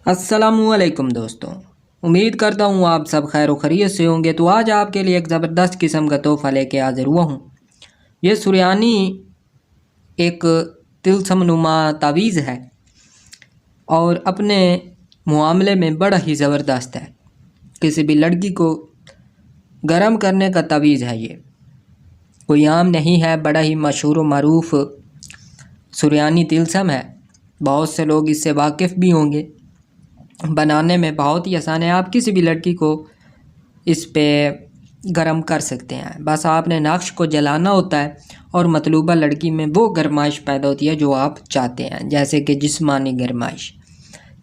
अस्सलामुअलैकुम दोस्तों, उम्मीद करता हूँ आप सब खैर खैरियत से होंगे। तो आज आपके लिए एक ज़बरदस्त किस्म का तोहफ़ा लेके हाजिर हुआ हूँ। ये सुरयानी एक तिलस्म नुमा तावीज़ है और अपने मामले में बड़ा ही ज़बरदस्त है। किसी भी लड़की को गर्म करने का तावीज़ है। ये कोई आम नहीं है, बड़ा ही मशहूर व मरूफ सुरयानी तिलस्म है। बहुत से लोग इससे वाकिफ़ भी होंगे। बनाने में बहुत ही आसान है। आप किसी भी लड़की को इस पे गरम कर सकते हैं। बस आपने नक्श को जलाना होता है और मतलूबा लड़की में वो गरमाइश पैदा होती है जो आप चाहते हैं, जैसे कि जिस्मानी गरमाइश,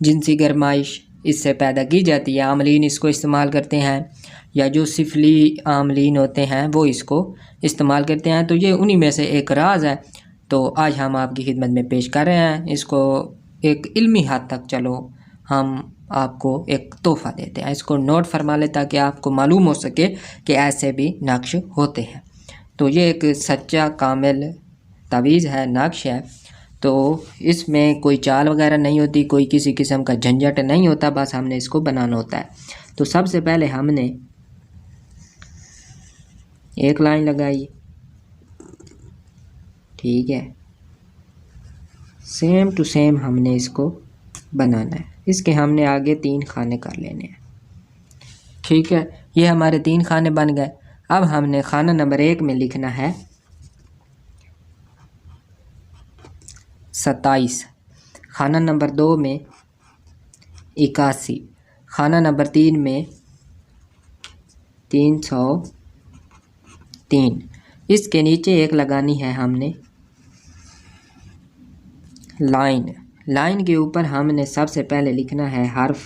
जिनसी गरमाइश इससे पैदा की जाती है। आमलीन इसको इस्तेमाल करते हैं या जो सिफली आमलीन होते हैं वो इसको इस्तेमाल करते हैं। तो ये उन्हीं में से एक राज है। तो आज हम आपकी खिदमत में पेश कर रहे हैं इसको एक इल्मी हद तक। चलो हम आपको एक तोहफ़ा देते हैं, इसको नोट फरमा लें ताकि आपको मालूम हो सके कि ऐसे भी नक्श होते हैं। तो ये एक सच्चा कामिल तावीज़ है, नक्श है। तो इसमें कोई चाल वगैरह नहीं होती, कोई किसी किस्म का झंझट नहीं होता, बस हमने इसको बनाना होता है। तो सबसे पहले हमने एक लाइन लगाई, ठीक है। सेम टू सेम हमने इसको बनाना है। इसके हमने आगे 3 खाने कर लेने हैं, ठीक है। ये हमारे 3 खाने बन गए। अब हमने खाना नंबर 1 में लिखना है 27, खाना नंबर 2 में 81, खाना नंबर 3 में 303। इसके नीचे एक लगानी है हमने लाइन। लाइन के ऊपर हमने सबसे पहले लिखना है हर्फ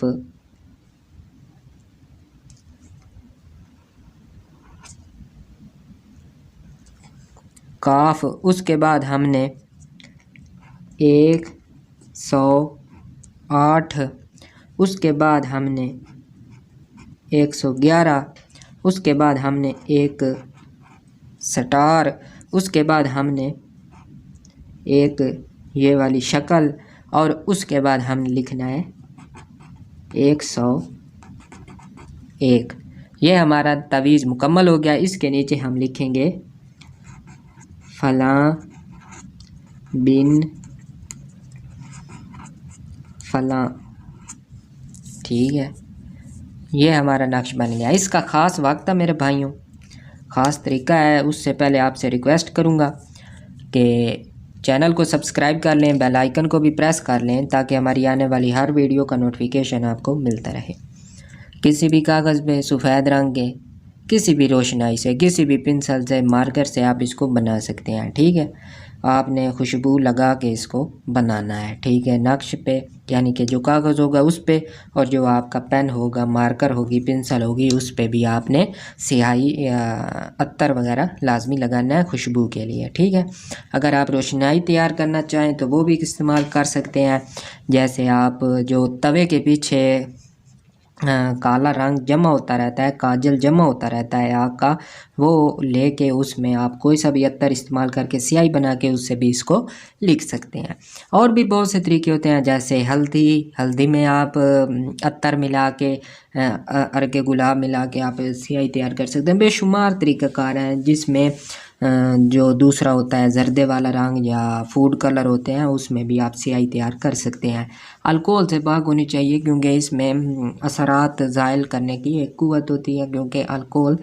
काफ। उसके बाद हमने 108, उसके बाद हमने 111, उसके बाद हमने एक स्टार, उसके बाद हमने एक ये वाली शक्ल और उसके बाद हमने लिखना है 101। ये हमारा तावीज़ मुकम्मल हो गया। इसके नीचे हम लिखेंगे फलां बिन फलां, ठीक है। ये हमारा नक्श बन गया। इसका ख़ास वक्त है मेरे भाइयों, ख़ास तरीका है। उससे पहले आपसे रिक्वेस्ट करूँगा कि चैनल को सब्सक्राइब कर लें, बेल आइकन को भी प्रेस कर लें ताकि हमारी आने वाली हर वीडियो का नोटिफिकेशन आपको मिलता रहे। किसी भी कागज़ पे सफ़ेद रंग के किसी भी रोशनाई से, किसी भी पेंसिल से, मार्कर से आप इसको बना सकते हैं, ठीक है। आपने खुशबू लगा के इसको बनाना है, ठीक है। नक्श पे यानी कि जो कागज़ होगा उस पे, और जो आपका पेन होगा, मार्कर होगी, पेंसिल होगी, उस पे भी आपने स्याही या अत्तर वगैरह लाजमी लगाना है खुशबू के लिए, ठीक है। अगर आप रोशनाई तैयार करना चाहें तो वो भी इस्तेमाल कर सकते हैं। जैसे आप जो तवे के पीछे काला रंग जमा होता रहता है, काजल जमा होता रहता है आग का, वो लेके उसमें आप कोई सा भी अत्तर इस्तेमाल करके स्याही बना के उससे भी इसको लिख सकते हैं। और भी बहुत से तरीके होते हैं, जैसे हल्दी में आप अत्तर मिला के अर्के गुलाब मिला के आप स्याही तैयार कर सकते हैं। बेशुमार तरीक़ाकार हैं जिसमें जो दूसरा होता है जर्दे वाला रंग या फूड कलर होते हैं उसमें भी आप स्याही तैयार कर सकते हैं। अल्कोहल से पाक होनी चाहिए क्योंकि इसमें असरात ज़ाइल करने की एक क़ुव्वत होती है, क्योंकि अल्कोहल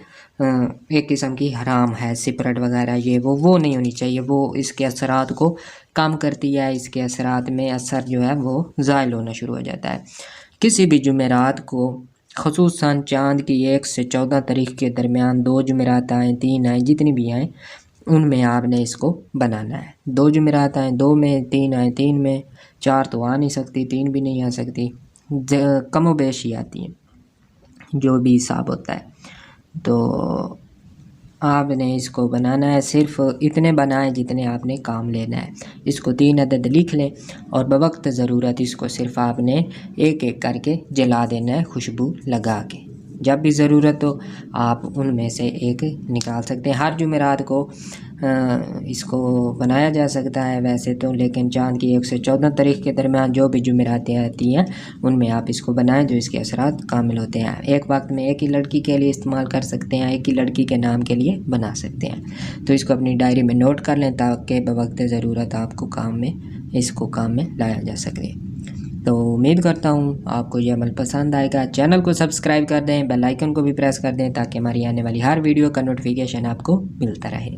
एक किस्म की हराम है। सिगरेट वगैरह ये वो नहीं होनी चाहिए, वो इसके असरात को कम करती है। इसके असरात में असर जो है वो ज़ाइल होना शुरू हो जाता है। किसी भी जुमेरात को ख़ुसूसन चाँद की 1 से 14 तारीख़ के दरमियान 2 जुमेरात आएँ, 3 आएँ, जितनी भी आएँ उनमें आपने इसको बनाना है। 2 जुमेरात आएँ 2 में, 3 आएँ 3 में, 4 तो आ नहीं सकती, 3 भी नहीं आ सकती, कमो बेश ही आती हैं, जो भी हिसाब होता है। तो आपने इसको बनाना है, सिर्फ इतने बनाएं जितने आपने काम लेना है। इसको 3 अदद लिख लें और बवक्त ज़रूरत इसको सिर्फ आपने एक एक करके जला देना है खुशबू लगा के। जब भी ज़रूरत हो आप उनमें से एक निकाल सकते हैं। हर जुमेरात को اس کو بنایا جا سکتا ہے ویسے تو، لیکن چاند کی 1 سے 14 تاریخ کے درمیان جو بھی جمعراتیں آتی ہیں ان میں آپ اس کو بنائیں جو اس کے اثرات کامل ہوتے ہیں۔ ایک وقت میں ایک ہی لڑکی کے لیے استعمال کر سکتے ہیں، ایک ہی لڑکی کے نام کے لیے بنا سکتے ہیں۔ تو اس کو اپنی ڈائری میں نوٹ کر لیں تاکہ بوقت ضرورت آپ کو اس کو کام میں لایا جا سکے۔ تو امید کرتا ہوں آپ کو یہ عمل پسند آئے گا۔ چینل کو سبسکرائب کر دیں، بیل آئیکن کو بھی پریس کر دیں تاکہ ہماری آنے والی ہر ویڈیو کا نوٹیفیکیشن آپ کو ملتا رہے۔